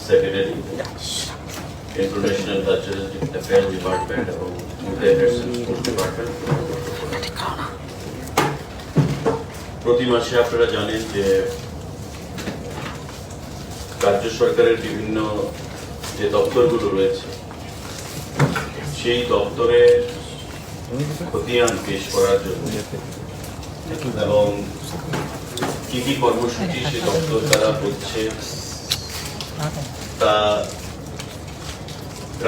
Secretary, International Cultural Affairs Department এবং Department। প্রতি মাসে আপনারা জানেন যে রাজ্য সরকারের বিভিন্ন যে দপ্তরগুলো রয়েছে সেই দপ্তরের খতিয়ান পেশ করার জন্য এবং কি কি কর্মসূচি সেই দপ্তর দ্বারা হচ্ছে তা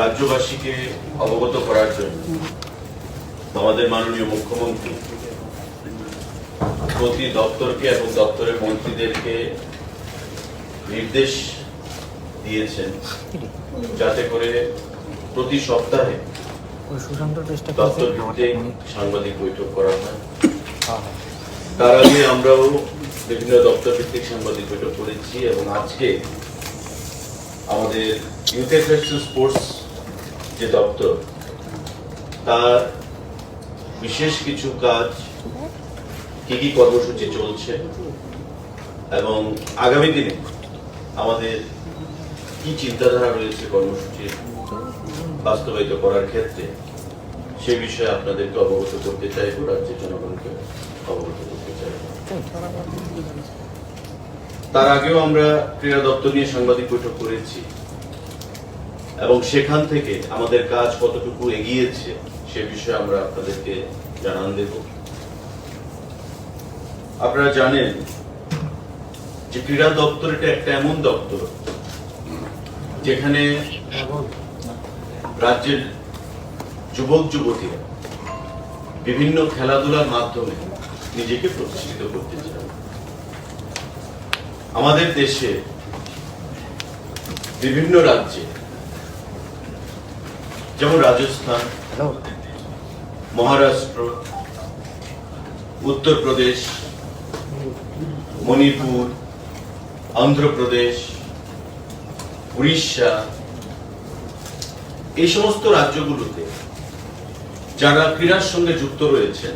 রাজ্যবাসীকে অবগত করার জন্য আমাদের মাননীয় মুখ্যমন্ত্রী প্রতি দপ্তরকে এবং দপ্তরের মন্ত্রীদেরকে নির্দেশ দিয়েছেন যাতে করে প্রতি সপ্তাহে দপ্তর ভিত্তিক সাংবাদিক বৈঠক করা হয়। তার আগে আমরাও বিভিন্ন দপ্তর ভিত্তিক সাংবাদিক বৈঠক করেছি এবং আজকে আমাদের ইউথ অ্যাফেয়ার্স স্পোর্টস যে দপ্তর তার বিশেষ কিছু কাজ কি কি কর্মসূচি চলছে এবং আগামী দিনে আমাদের কি চিন্তাধারা রয়েছে কর্মসূচি বাস্তবায়িত করার ক্ষেত্রে সে বিষয়ে আপনাদেরকে অবগত করতে চাইব, রাজ্যের জনগণকে অবগত করতে চাইব। তার আগেও আমরা ক্রীড়া দপ্তর নিয়ে সাংবাদিক বৈঠক করেছি এবং সেখান থেকে আমাদের কাজ কতটুকু এগিয়েছে সে বিষয়ে আমরা আপনাদেরকে জানান দেব। আপনারা জানেন যে ক্রীড়া দপ্তর এটা একটা এমন দপ্তর যেখানে রাজ্যের যুবক যুবতীরা বিভিন্ন খেলাধুলার মাধ্যমে নিজেকে প্রতিষ্ঠিত করতে চায়। আমাদের দেশে বিভিন্ন রাজ্যে যেমন রাজস্থান, মহারাষ্ট্র, উত্তরপ্রদেশ, মণিপুর, অন্ধ্রপ্রদেশ, উড়িষ্যা, এই সমস্ত রাজ্যগুলোতে যারা ক্রীড়ার সঙ্গে যুক্ত রয়েছেন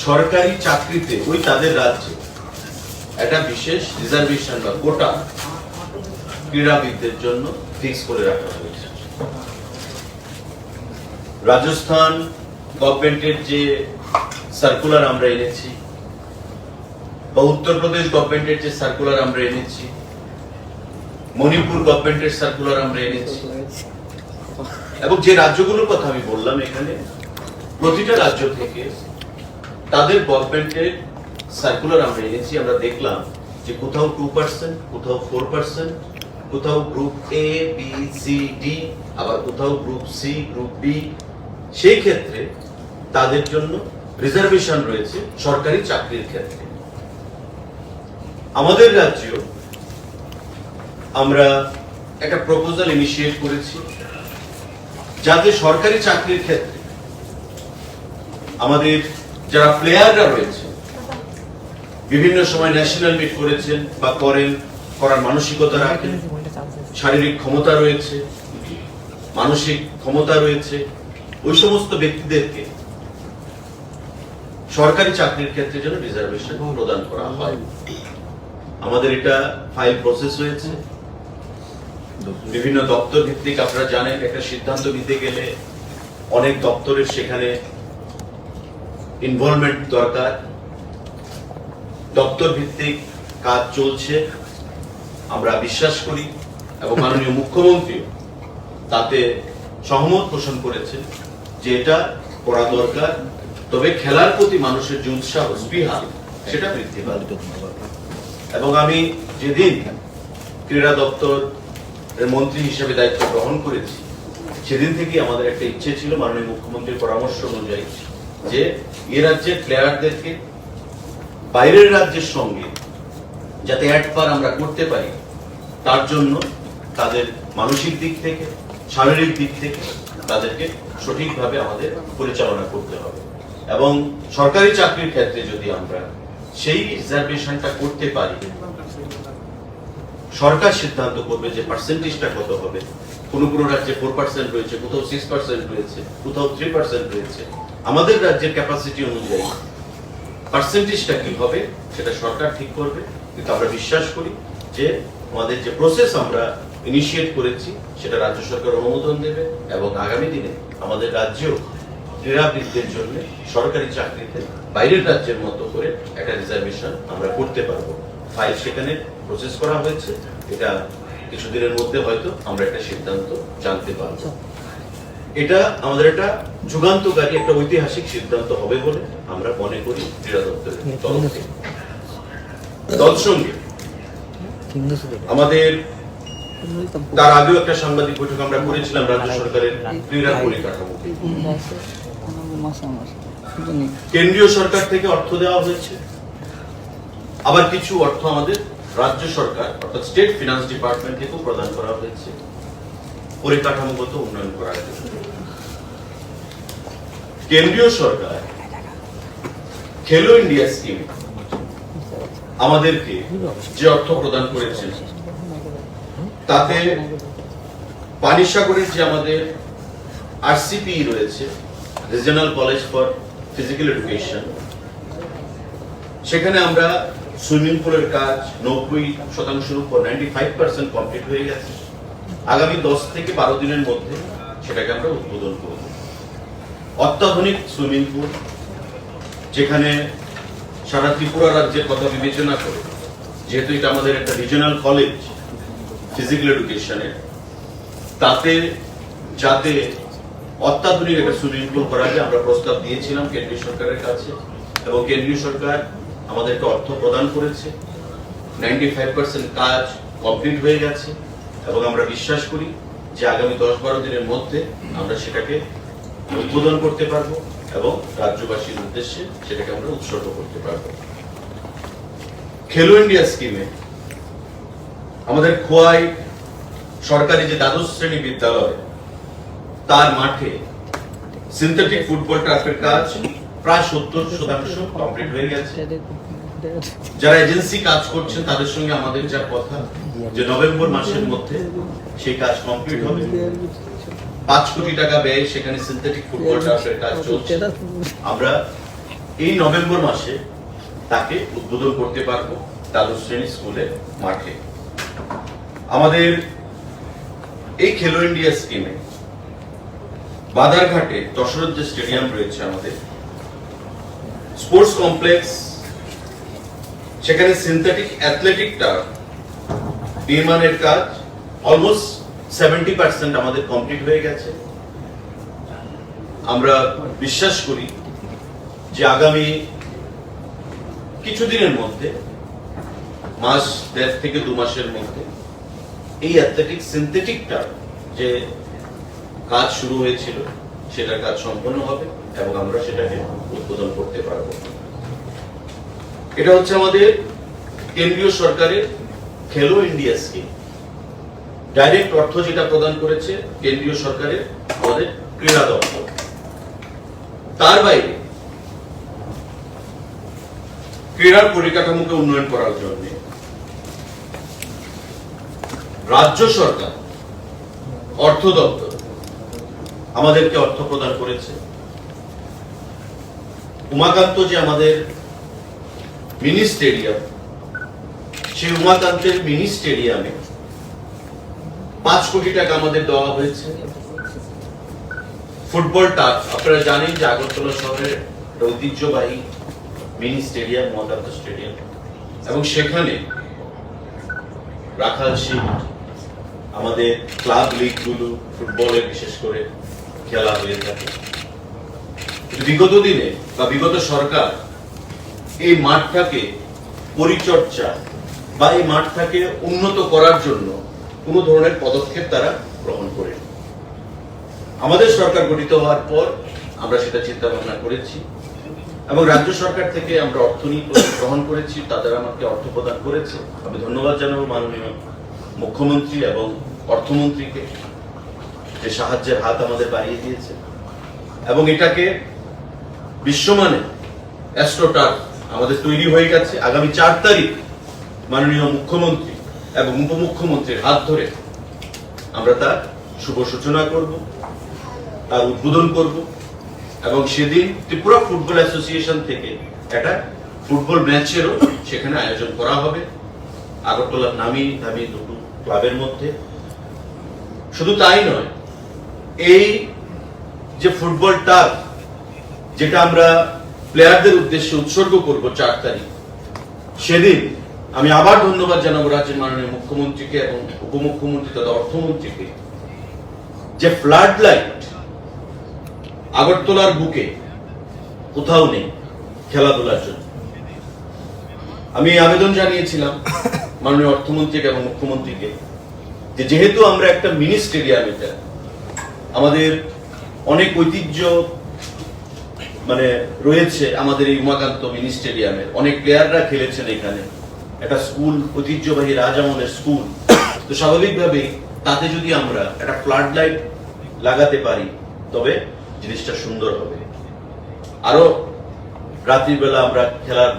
সরকারি চাকরিতে ওই তাদের রাজ্যে একটা বিশেষ রিজার্ভেশন বা কোটা ক্রীড়াবিদদের জন্য ফিক্স করে রাখা হয়েছে। রাজস্থান গভর্নমেন্টের যে সার্কুলার আমরা এনেছি বা উত্তরপ্রদেশ গভর্নমেন্টের যে সার্কুলার আমরা এনেছি, মণিপুর গভর্নমেন্টের সার্কুলার আমরা এনেছি এবং যে রাজ্যগুলোর কথা আমি বললাম এখানে প্রতিটা রাজ্য থেকে তাদের গভর্নমেন্টের সার্কুলার আমরা এনেছি। আমরা দেখলাম যে কোথাও 2%, কোথাও 4%, কোথাও group A, B, C, D, আবার কোথাও গ্রুপ সি, গ্রুপ বি, সেই ক্ষেত্রে তাদের জন্য রিজার্ভেশন রয়েছে সরকারি চাকরির ক্ষেত্রে। আমাদের রাজ্যেও আমরা একটা প্রপোজাল ইনিশিয়েট করেছি যাতে সরকারি চাকরির ক্ষেত্রে আমাদের যারা প্লেয়াররা রয়েছে বিভিন্ন সময় ন্যাশনাল মিট করেছেন বা করার মানসিকতা রাখেন, শারীরিক ক্ষমতা রয়েছে, মানসিক ক্ষমতা রয়েছে, ওই সমস্ত ব্যক্তিদেরকে সরকারি চাকরির ক্ষেত্রে যেন রিজার্ভেশন প্রদান করা হয়। আমাদের এটা ফাইল প্রসেস হয়েছে বিভিন্ন দপ্তর ভিত্তিক। আপনারা জানেন একটা সিদ্ধান্ত নিতে গেলে অনেক দপ্তরের সেখানে ইনভলভমেন্ট দরকার। দপ্তর ভিত্তিক কাজ চলছে, আমরা বিশ্বাস করি এবং মাননীয় মুখ্যমন্ত্রী তাতে সহমত পোষণ করেছেন যে এটা করা দরকার। তবে খেলার প্রতি মানুষের যে উৎসাহ স্পৃহা সেটা বৃদ্ধি পাবে। এবং আমি যেদিন ক্রীড়া দপ্তর মন্ত্রী হিসেবে দায়িত্ব গ্রহণ করেছি সেদিন থেকে আমাদের একটা ইচ্ছে ছিল মাননীয় মুখ্যমন্ত্রীর পরামর্শ অনুযায়ী যে এ রাজ্যের প্লেয়ারদেরকে বাইরের রাজ্যের সঙ্গে যাতে অ্যাডপার আমরা করতে পারি তার জন্য তাদের মানসিক দিক থেকে শারীরিক দিক থেকে তাদেরকে সঠিকভাবে আমাদের পরিচালনা করতে হবে। এবং সরকারি চাকরির ক্ষেত্রে যদি আমরা সেই রিজার্ভেশনটা করতে পারি, সরকার সিদ্ধান্ত করবে যে পার্সেন্টেজটা কত হবে। কোন কোন রাজ্যে 4% রয়েছে, কোথাও 6% রয়েছে, কোথাও 3% রয়েছে। আমাদের রাজ্যের ক্যাপাসিটি অনুযায়ী পার্সেন্টেজটা কি হবে সেটা সরকার ঠিক করবে, কিন্তু আমরা বিশ্বাস করি যে আমাদের যে প্রসেস আমরা ইনিশিয়েট করেছি সেটা রাজ্য সরকার অনুমোদন দেবে এবং আগামী দিনে আমাদের রাজ্যেও ক্রীড়াবিদদের জন্য সরকারি চাকরিতে বাইরের রাজ্যের মতো করে একটা রিজার্ভেশন আমরা করতে পারবো। ফাইল সেখানে প্রসেস করা হয়েছে, এটা কিছুদিনের মধ্যে হয়তো আমরা একটা সিদ্ধান্ত জানতে পারবো। এটা আমাদের একটা যুগান্তকারী একটা ঐতিহাসিক সিদ্ধান্ত হবে বলে আমরা মনে করি ক্রীড়া দপ্তরের তরফ থেকে। তৎসঙ্গে আমাদের তার আগেও একটা সাংবাদিক বৈঠক আমরা করেছিলাম রাজ্য সরকারের ক্রীড়া পরিকাঠামো। কেন্দ্রীয় সরকার থেকে অর্থ দেওয়া হয়েছে, আবার কিছু অর্থ আমাদের রাজ্য সরকার অর্থাৎ স্টেট ফিনান্স ডিপার্টমেন্ট থেকেও প্রদান করা হয়েছে পরিকাঠামোগত উন্নয়ন করার জন্য। কেন্দ্রীয় সরকার খেলো ইন্ডিয়া স্কিম আমাদেরকে যে অর্থ প্রদান করেছে তাতে পানিসাগরের যে আমাদের আরসিপি রয়েছে, regional college for physical education, সেখানে আমরা সুইমিং পুলের কাজ 90% উপর 95% কমপ্লিট হয়ে গেছে। আগামী 10 থেকে 12 দিনের মধ্যে সেটাকে আমরা উদ্বোধন করব। অত্যাধুনিক সুইমিং পুল, যেখানে সারা ত্রিপুরা রাজ্যের কথা বিবেচনা করে, যেহেতু এটা আমাদের একটা রিজিওনাল কলেজ ফিজিক্যাল এডুকেশনের, তাতে যাতে অত্যাধুনিক একটা সুইমিং পুল করা যায় আমরা প্রস্তাব দিয়েছিলাম কেন্দ্রীয় সরকারের কাছে, এবং কেন্দ্রীয় সরকার আমাদেরকে অর্থ প্রদান করেছে। 95% কাজ কমপ্লিট হয়ে গেছে এবং আমরা বিশ্বাস করি যে আগামী 10-12 দিনের মধ্যে আমরা সেটাকে উদ্বোধন করতে পারবো এবং রাজ্যবাসীর উদ্দেশ্যে সেটাকে আমরা উৎসর্গ করতে পারবো। খেলো ইন্ডিয়া স্কিমে আমাদের খোয়াই সরকারি যে দ্বাদশ শ্রেণী বিদ্যালয়, তার মাঠে সিনথেটিক ফুটবল টার্ফের কাজ প্রায় 70% কমপ্লিট হয়ে গেছে। যারা এজেন্সি কাজ করছেন তাদের সঙ্গে আমাদের যা কথা যে নভেম্বর মাসের মধ্যে সেই কাজ কমপ্লিট হবে। 5 কোটি টাকা ব্যয় সেখানে সিনথেটিক ফুটবল টার্ফের কাজ চলছে। আমরা এই নভেম্বর মাসে তাকে উদ্বোধন করতে পারবো দ্বাদশ শ্রেণী স্কুলের মাঠে। আমাদের এই খেলো ইন্ডিয়া স্কিমে বাদারঘাটে দশরথ যে স্টেডিয়াম রয়েছে আমাদের স্পোর্টস কমপ্লেক্স, সেখানে সিনথেটিক অ্যাথলেটিক টার্ফ নির্মাণের কাজ অলমোস্ট 70% আমাদের কমপ্লিট হয়ে গেছে। আমরা বিশ্বাস করি যে আগামী কিছুদিনের মধ্যে, মাস 1.5 থেকে 2 মাসের মধ্যে এই অ্যাথলেটিক সিনথেটিক টার্ফ যে কাজ শুরু হয়েছিল সেটার কাজ সম্পন্ন হবে এবং আমরা সেটাকে উদ্বোধন করতে পারবো। এটা হচ্ছে আমাদের কেন্দ্রীয় সরকারের খেলো ইন্ডিয়া স্কিম। ডাইরেক্ট অর্থ যেটা প্রদান করেছে কেন্দ্রীয় সরকারের আমাদের ক্রীড়া দপ্তর। তার বাইরে ক্রীড়ার পরিকাঠামোকে উন্নয়ন করার জন্য রাজ্য সরকার অর্থ দপ্তর আমাদেরকে অর্থ প্রদান করেছে। উমাকান্ত যে আমাদের মিনি স্টেডিয়াম, সেই উমাকান্তের মিনি স্টেডিয়ামে 5 কোটি টাকা আমাদের দেওয়া হয়েছে। ফুটবল টার্ফ, আপনারা জানেন যে আগরতলা শহরের ঐতিহ্যবাহী মিনি স্টেডিয়াম উমাকান্ত স্টেডিয়াম, এবং সেখানে রাখাল শিল্ড, আমাদের ক্লাব লিগগুলো ফুটবলের বিশেষ করে খেলা হয়ে থাকে। বিগত দিনে বা বিগত সরকার এই মাঠটাকে পরিচর্যা বা এই মাঠটাকে উন্নত করার জন্য কোনো ধরনের পদক্ষেপ তারা গ্রহণ করেন। আমাদের সরকার গঠিত হওয়ার পর আমরা সেটা চিন্তা ভাবনা করেছি এবং রাজ্য সরকার থেকে আমরা অর্থ গ্রহণ করেছি, তাদের আমাকে অর্থ প্রদান করেছে। আমি ধন্যবাদ জানাবো মাননীয় মুখ্যমন্ত্রী এবং অর্থমন্ত্রীকে, যে সাহায্যের হাত আমাদের বাড়িয়ে দিয়েছে এবং এটাকে বিশ্বমানে অ্যাস্ট্রোটার্ফ আমাদের তৈরি হয়ে গেছে। আগামী 4 তারিখ মাননীয় মুখ্যমন্ত্রী এবং উপমুখ্যমন্ত্রীর হাত ধরে আমরা তার শুভ সূচনা করব, তার উদ্বোধন করব এবং সেদিন ত্রিপুরা ফুটবল অ্যাসোসিয়েশন থেকে একটা ফুটবল ম্যাচেরও সেখানে আয়োজন করা হবে আগরতলার নামি দামি দুটো ক্লাবের মধ্যে। শুধু তাই নয়, এই যে ফুটবল টার্ফ যেটা আমরা প্লেয়ারদের উদ্দেশ্যে উৎসর্গ করব 4 তারিখ, সেদিন আমি আবার ধন্যবাদ জানাবো রাজ্যের মাননীয় মুখ্যমন্ত্রীকে এবং উপমুখ্যমন্ত্রী তথা অর্থমন্ত্রীকে, যে ফ্লাড লাইট আগরতলার বুকে কোথাও নেই খেলাধুলার জন্য। আমি আবেদন জানিয়েছিলাম মাননীয় অর্থমন্ত্রীকে এবং মুখ্যমন্ত্রীকে যে যেহেতু আমরা একটা মিনি স্টেডিয়াম, এটা আমাদের অনেক ঐতিহ্য রয়েছে আমাদের এই উমাকান্ত মিনি স্টেডিয়ামে, অনেক প্লেয়াররা খেলেছেন এখানে, একটা স্কুল, ঐতিহ্যবাহী রাজামহলের স্কুল, তো স্বাভাবিকভাবেই তাতে যদি আমরা একটা ফ্লাড লাইট লাগাতে পারি তবে জিনিসটা সুন্দর হবে। আরো রাত্রির বেলা আমরা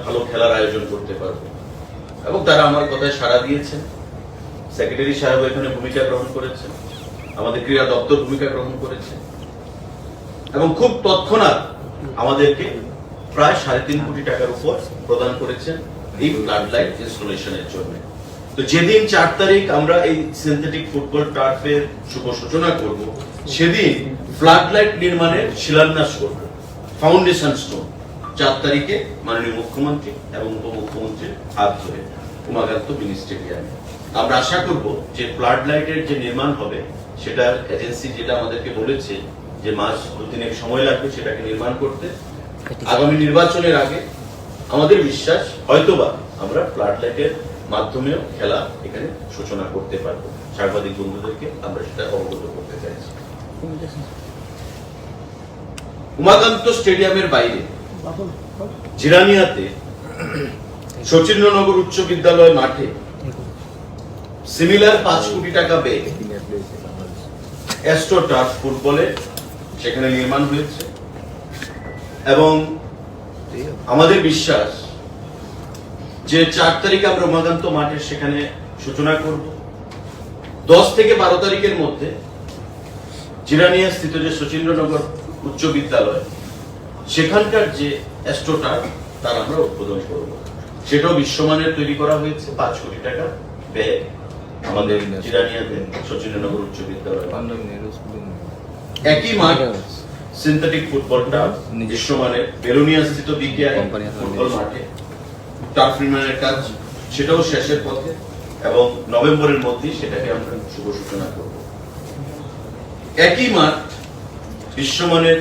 ভালো খেলার আয়োজন করতে পারবো। এবং তারা আমার কথায় সাড়া দিয়েছেন। সেক্রেটারি সাহেব এখানে ভূমিকা গ্রহণ করেছেন, আমাদের ক্রীড়া দপ্তর ভূমিকা গ্রহণ করেছে এবং খুব তৎক্ষণাৎ আমাদেরকে প্রায় 3.5 কোটি টাকার উপর প্রদান করেছেন এই ফ্লাড লাইট ইনস্টলেশনের জন্য। তো যেদিন 4 তারিখ আমরা এই সিনথেটিক ফুটবল টার্ফের শুভ সূচনা করব, সেদিন ফ্লাড লাইট নির্মাণের শিলান্যাস করব, ফাউন্ডেশন স্টোন 4 তারিখে মাননীয় মুখ্যমন্ত্রী এবং উপমুখ্যমন্ত্রীর হাত ধরে উমাকান্ত মিনি স্টেডিয়ামে। আমরা আশা করব যে ফ্লাড লাইটের যে নির্মাণ হবে সেটা এজেন্সি যেটা আমাদেরকে বলেছে যে মাস 2-3 সময় লাগবে সেটাকে নির্মাণ করতে। আগামী নির্বাচনের আগে আমাদের বিশ্বাস হয়তোবা আমরা ফ্লাড লাইটের মাধ্যমেও খেলা এখানে সূচনা করতে পারবো। সাংবাদিক বন্ধুদেরকে আমরা সেটা অবগত করতে চাইছি। উমাকান্ত স্টেডিয়ামের বাইরে জিরানিয়াতে শচীন্দ্রনগর উচ্চ বিদ্যালয় মাঠে সিমিলার 5 কোটি টাকা ব্যয়ে অ্যাস্ট্রো টার্ফ ফুটবলের সেখানে নির্মাণ হয়েছে এবং আমাদের বিশ্বাস যে 4 তারিখে আমরা উমাকান্ত মাঠের সেখানে সূচনা করব। 10 থেকে 12 তারিখের মধ্যে জিরানিয়া স্থিত যে শচীন্দ্রনগর উচ্চ বিদ্যালয় সেখানকার যে অ্যাস্ট্রো টার্ফ তার আমরা উদ্বোধন করব। সেটাও বিশ্বমানের তৈরি করা হয়েছে 5 কোটি টাকা ব্যয়ে আমাদের জিরানিয়াতে শচীন্দ্রনগর উচ্চ বিদ্যালয়। একই মাঠ সিনথেটিক ফুটবল টার্ফ বিশ্বমানের বেলোনিয়া স্থিত বিকেআই ফুটবল মাঠে টার্ফ নির্মাণের কাজ সেটাও শেষের পথে এবং নভেম্বরের মধ্যেই সেটাকে আমরা শুভ সূচনা করব। একই মাঠ বিশ্বমানের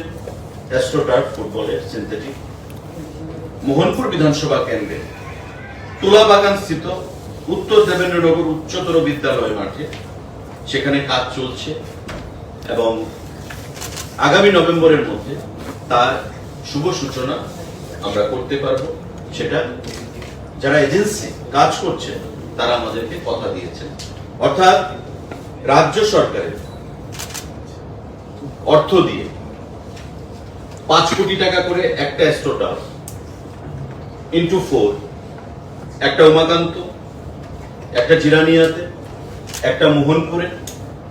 অ্যাস্ট্রো টার্ফ ফুটবলের সিনথেটিক মোহনপুর বিধানসভা কেন্দ্রে তুলাবাগান স্থিত উত্তর দেবেন্দ্রনগর উচ্চতর বিদ্যালয় মাঠে সেখানে কাজ চলছে এবং আগামী নভেম্বরের মধ্যে তার শুভ সূচনা আমরা করতে পারবো। সেটা যারা এজেন্সি কাজ করছে তারা আমাদেরকে কথা দিয়েছেন, অর্থাৎ রাজ্য সরকারের অর্থ দিয়ে 5 কোটি টাকা করে একটা অ্যাস্ট্রো টার্ফ ইনটু 4, একটা উমাকান্ত, একটা জিরানিয়াতে, একটা মোহনপুরে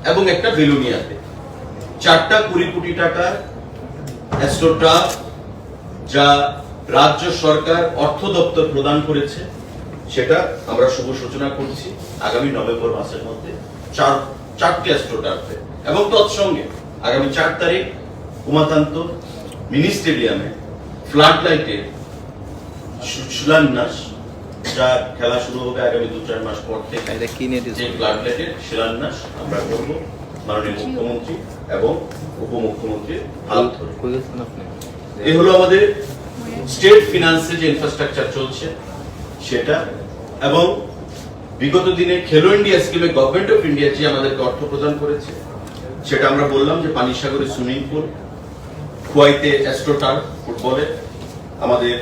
এবং একটা বেলুনিয়াতে 4টা 20 কোটি টাকার অ্যাস্ট্রো টার্ফ যা রাজ্য সরকার অর্থ দপ্তর প্রদান করেছে সেটা আমরা শুভ সূচনা করছি আগামী নভেম্বর মাসের মধ্যে 4টি অ্যাস্ট্রো টার্ফে। এবং তৎসঙ্গে আগামী 4 তারিখ উমাকান্ত মিনি স্টেডিয়ামে ফ্লাড লাইটের শিলান্যাস, যা খেলা শুরু হবে আগামী 2-4 মাস পর থেকে, যে ফ্লাড লাইটের শিলান্যাস আমরা করব মাননীয় মুখ্যমন্ত্রী এবং উপমুখ্যমন্ত্রীর হাত ধরে। এই হলো আমাদের স্টেট ফিনান্সে যে ইনফ্রাস্ট্রাকচার চলছে সেটা। এবং বিগত দিনে খেলো ইন্ডিয়া স্কিমে গভর্নমেন্ট অফ ইন্ডিয়া যে আমাদেরকে অর্থ প্রদান করেছে সেটা আমরা বললাম যে পানিসাগরে সুইমিং পুল, খোয়াইতে অ্যাস্ট্রো টার্ফ ফুটবলে, আমাদের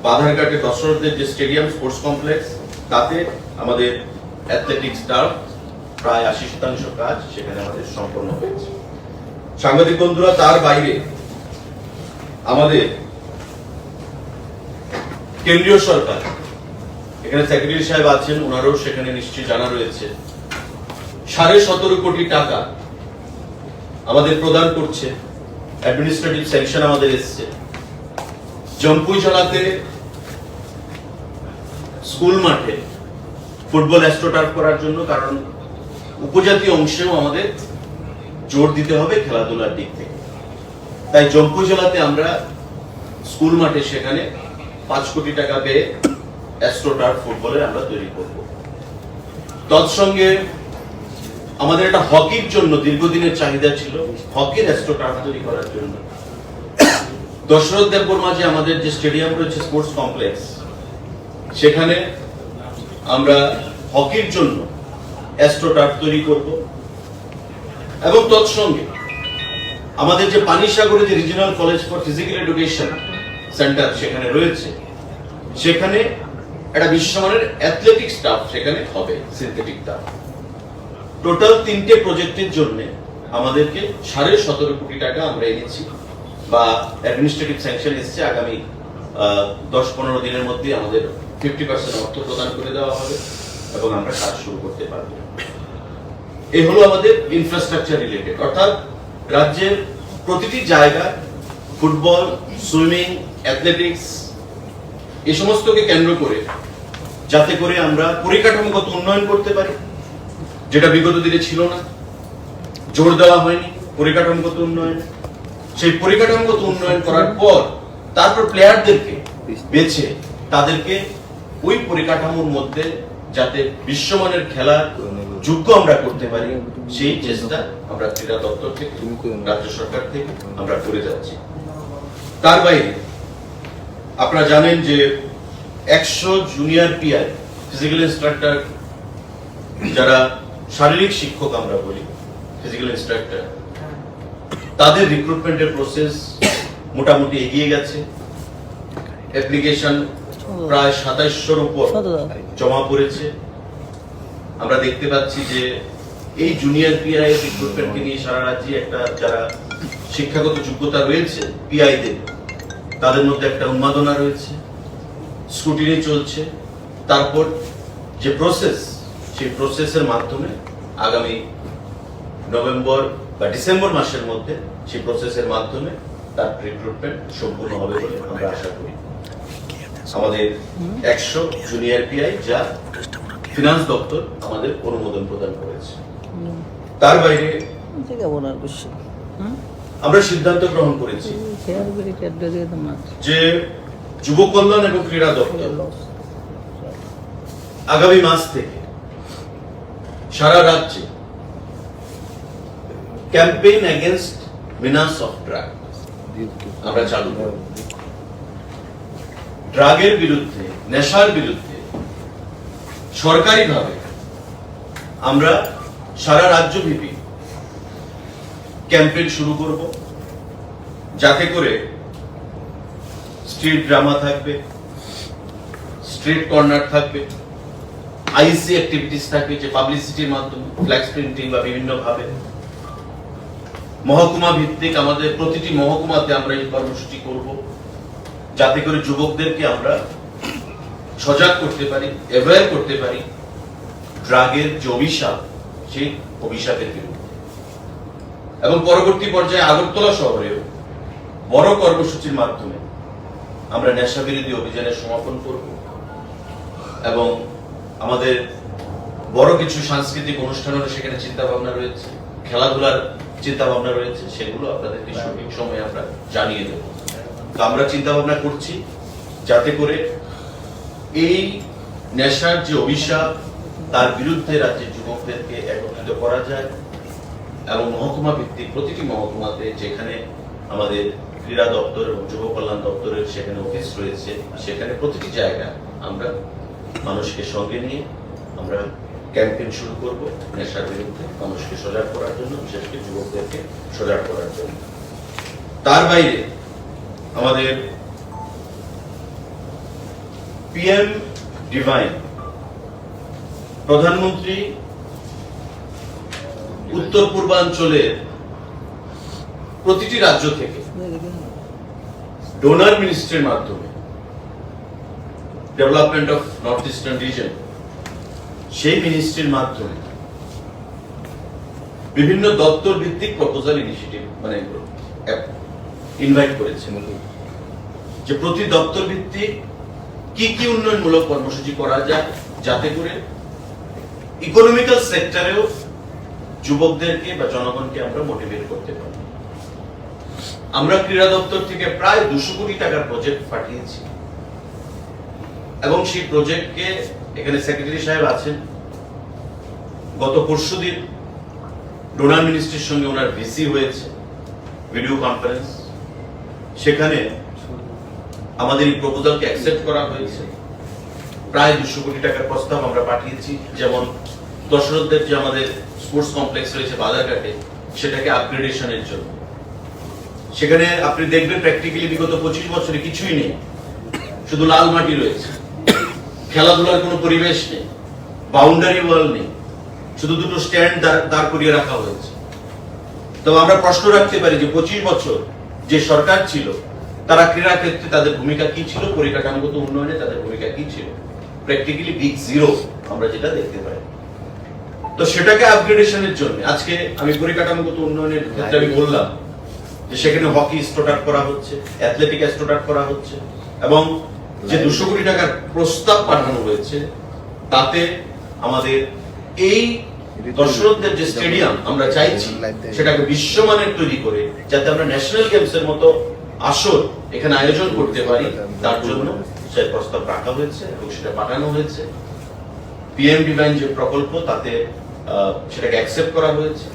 বাধারঘাটে দশরথদের যে স্টেডিয়াম স্পোর্টস কমপ্লেক্স তাতে আমাদের অ্যাথলেটিক্স টার্ফ প্রায় 80% কাজ সেখানে আমাদের সম্পন্ন হয়েছে। সাংবাদিক বন্ধুরা, তার বাইরে আমাদের কেন্দ্রীয় সরকার, এখানে সেক্রেটারি সাহেব আছেন, ওনারও সেখানে নিশ্চয়ই জানা রয়েছে, 17.5 কোটি টাকা আমাদের প্রদান করছে। অ্যাডমিনিস্ট্রেটিভ স্যাংশন আমাদের এসছে। জম্পুই জেলাতে স্কুল মাঠে ফুটবল অ্যাস্ট্রোটার্ফ করার জন্য, কারণ উপজাতীয় অংশেও আমাদের জোর দিতে হবে খেলাধুলার দিক থেকে। তাই জম্পু জেলাতে আমরা স্কুল মাঠে সেখানে 5 কোটি টাকা পেয়ে অ্যাস্ট্রোটার্ফ ফুটবলের আমরা তৈরি করব। তৎসঙ্গে আমাদের একটা হকির জন্য দীর্ঘদিনের চাহিদা ছিল, হকির অ্যাস্ট্রোটার্ফ তৈরি করার জন্য দশরথ দেবপুর মাঝে আমাদের যে স্টেডিয়াম রয়েছে স্পোর্টস কমপ্লেক্স, সেখানে আমরা হকির জন্য অ্যাস্ট্রোটার্ফ তৈরি করব। এবং তৎসঙ্গে আমাদের যে পানিসাগরে যে regional college for physical education centre সেখানে রয়েছে, সেখানে একটা বিশ্বমানের অ্যাথলেটিক স্টাফ সেখানে হবে, সিনথেটিক স্টাফ। টোটাল 3টে প্রজেক্টের জন্য আমাদেরকে 17.5 কোটি টাকা আমরা এনেছি বা অ্যাডমিনিস্ট্রেটিভ স্যাংশন এসেছে। আগামী 10-15 দিনের মধ্যে আমাদের 50% অর্থ প্রদান করে দেওয়া হবে এবং আমরা কাজ শুরু করতে পারব। এই হলো আমাদের ইনফ্রাস্ট্রাকচার রিলেটেড, অর্থাৎ রাজ্যের প্রতিটি জায়গায় ফুটবল, সুইমিং, অ্যাথলেটিক্স এই সমস্তকে কেন্দ্র করে যাতে করে আমরা পরিকাঠামোগত উন্নয়ন করতে পারি, যেটা বিগত দিনে ছিল না, জোর দেওয়া হয়নি পরিকাঠামোগত উন্নয়ন। সেই পরিকাঠামোগত উন্নয়ন করার পর তারপর প্লেয়ারদেরকে বেছে তাদেরকে ওই পরিকাঠামোর মধ্যে যাতে বিশ্বমানের খেলা যোগ্য আমরা করতে পারি, সেই চেষ্টা আমরা ক্রীড়া দপ্তর থেকে, রাজ্য সরকার থেকে আমরা করে যাচ্ছি। তার বাইরে আপনারা জানেন যে 100 জুনিয়র পিআই ফিজিক্যাল ইনস্ট্রাক্টর, যারা শারীরিক শিক্ষক আমরা বলি, ফিজিক্যাল ইনস্ট্রাক্টর, তাদের রিক্রুটমেন্টের প্রসেস মোটামুটি এগিয়ে গেছে। অ্যাপ্লিকেশন প্রায় 2700-র উপর জমা পড়েছে। আমরা দেখতে পাচ্ছি যে এই জুনিয়র পিআই এর রিক্রুটমেন্টকে নিয়ে সারা রাজ্যে একটা, যারা শিক্ষাগত যোগ্যতা রয়েছে পিআইদের, তাদের মধ্যে একটা উন্মাদনা রয়েছে, স্ক্রুটিনি চলছে। তারপর যে প্রসেস, সেই প্রসেসের মাধ্যমে আগামী নভেম্বর বা ডিসেম্বর মাসের মধ্যে সেই প্রসেসের মাধ্যমে তার রিক্রুটমেন্ট সম্পূর্ণ হবে বলে আমরা আশা করি। আমাদের 100 জুনিয়র পিআই, যা ফিনান্স দপ্তর আমাদের অনুমোদন প্রদান করেছে। তার বাইরে আমরা সিদ্ধান্ত গ্রহণ করেছি যে যুব কল্যাণ এবং ক্রীড়া দপ্তর আগামী মাস থেকে সারা রাজ্যে ক্যাম্পেইন এগেইনস্ট মিনাস অফ ড্রাগ আমরা চালু করব। ড্রাগের বিরুদ্ধে, নেশার বিরুদ্ধে সরকারিভাবে আমরা সারা রাজ্যব্যাপী ক্যাম্পেইন শুরু করব, যাতে করে স্ট্রিট ড্রামা থাকবে, স্ট্রিট কর্নার থাকবে, আইসি অ্যাক্টিভিটিস থাকবে, যে পাবলিসিটির মাধ্যমে ফ্ল্যাক্স প্রিন্টিং বা বিভিন্ন ভাবে মহকুমা ভিত্তিক আমাদের প্রতিটি মহকুমাতে আমরা এই কর্মসূচি করব, যাতে করে যুবকদেরকে আমরা সজাগ করতে পারি, অ্যাওয়্যার করতে পারি ড্রাগের যে অভিশাপ, সেই অভিশাপের বিরুদ্ধে। এবং পরবর্তী পর্যায়ে আগরতলা শহরেও বড় কর্মসূচির মাধ্যমে আমরা নেশা বিরোধী অভিযানের সমাপন করব এবং আমাদের বড় কিছু সাংস্কৃতিক অনুষ্ঠানেরও সেখানে চিন্তা ভাবনা রয়েছে, খেলাধুলার চিন্তা ভাবনা রয়েছে, সেগুলো আপনাদেরকে সঠিক সময়ে আমরা জানিয়ে দেব। তো আমরা চিন্তা ভাবনা করছি যাতে করে এই নেশার যে অভিশাপ, তার বিরুদ্ধে রাজ্যের যুবকদেরকে একত্রিত করা যায় এবং মহকুমা ভিত্তিক প্রতিটি মহকুমাতে যেখানে আমাদের ক্রীড়া দপ্তর এবং যুব কল্যাণ দপ্তরের সেখানে অফিস রয়েছে, সেখানে প্রতিটি জায়গায় আমরা মানুষকে সঙ্গে নিয়ে আমরা ক্যাম্পেইন শুরু করব নেশার বিরুদ্ধে, মানুষকে সজাগ করার জন্য, বিশেষ করে যুবকদেরকে সজাগ করার জন্য। তার বাইরে আমাদের পিএম ডিভাইন, প্রধানমন্ত্রী উত্তর পূর্বাঞ্চলের প্রতিটি রাজ্য থেকে ডোনার মিনিস্ট্রির মাধ্যমে development of north eastern reason, সেই মিনিস্ট্রির মাধ্যমে বিভিন্ন দপ্তর ভিত্তিক প্রপোজাল ইনিশিয়েটিভ মানে ইনভাইট করেছে, যে প্রতি দপ্তর ভিত্তিক কি কি উন্নয়নমূলক কর্মসূচি করা যায় যাতে করে ইকোনমিক্যাল সেক্টরেও যুবকদেরকে বা জনগণকে আমরা মোটিভেট করতে পারি। আমরা ক্রীড়া দপ্তর থেকে প্রায় 200 কোটি টাকার প্রজেক্ট পাঠিয়েছি এবং সেই প্রজেক্টকে এখানে সেক্রেটারি সাহেব আছেন। গত পরশুদিন ডোনার মিনিস্ট্রির সঙ্গে ওনার ভিসি হয়েছে, ভিডিও কনফারেন্স। সেখানে আমাদের এই প্রপোজালকে অ্যাকসেপ্ট করা হয়েছে। প্রায় 200 কোটি টাকার প্রস্তাব আমরা পাঠিয়েছি। যেমন দশরথদের যে আমাদের স্পোর্টস কমপ্লেক্স রয়েছে বাজারঘাটে, সেটাকে আপগ্রেডেশনের জন্য। সেখানে আপনি দেখবেন প্র্যাকটিক্যালি বিগত 25 বছরে কিছুই নেই, শুধু লাল মাটি রয়েছে, খেলাধুলার কোনো পরিবেশ নেই, বাউন্ডারি ওয়াল নেই, শুধু দুটো স্ট্যান্ড দাঁড় করিয়ে রাখা হয়েছে। তো আমরা প্রশ্ন রাখতে পারি যে 25 বছর যে সরকার ছিল তারা ক্রীড়া ক্ষেত্রে তাদের ভূমিকা কি ছিল, পরিকাঠামোগত উন্নয়নে তাদের ভূমিকা কি ছিল? প্র্যাকটিক্যালি বিগ জিরো আমরা যেটা দেখতে পাই। তো সেটাকে আপগ্রেডেশনের জন্য আজকে আমি পরিকাঠামোগত উন্নয়নের ক্ষেত্রে আমি বললাম যে সেখানে হকি স্টার্ট করা হচ্ছে, অ্যাথলেটিক স্টার্ট করা হচ্ছে, এবং যে 200 কোটি টাকার প্রস্তাব পাঠানো হয়েছে তাতে আমাদের এই দর্শকদের যে স্টেডিয়াম আমরা চাইছি সেটাকে বিশ্বমানের তৈরি করে যাতে আমরা ন্যাশনাল গেমসের মতো আসর এখানে আয়োজন করতে পারি, তার জন্য সেই প্রস্তাব রাখা হয়েছে এবং সেটা পাঠানো হয়েছে। পিএম ডিভাইন যে প্রকল্প তাতে সেটাকে অ্যাকসেপ্ট করা হয়েছে।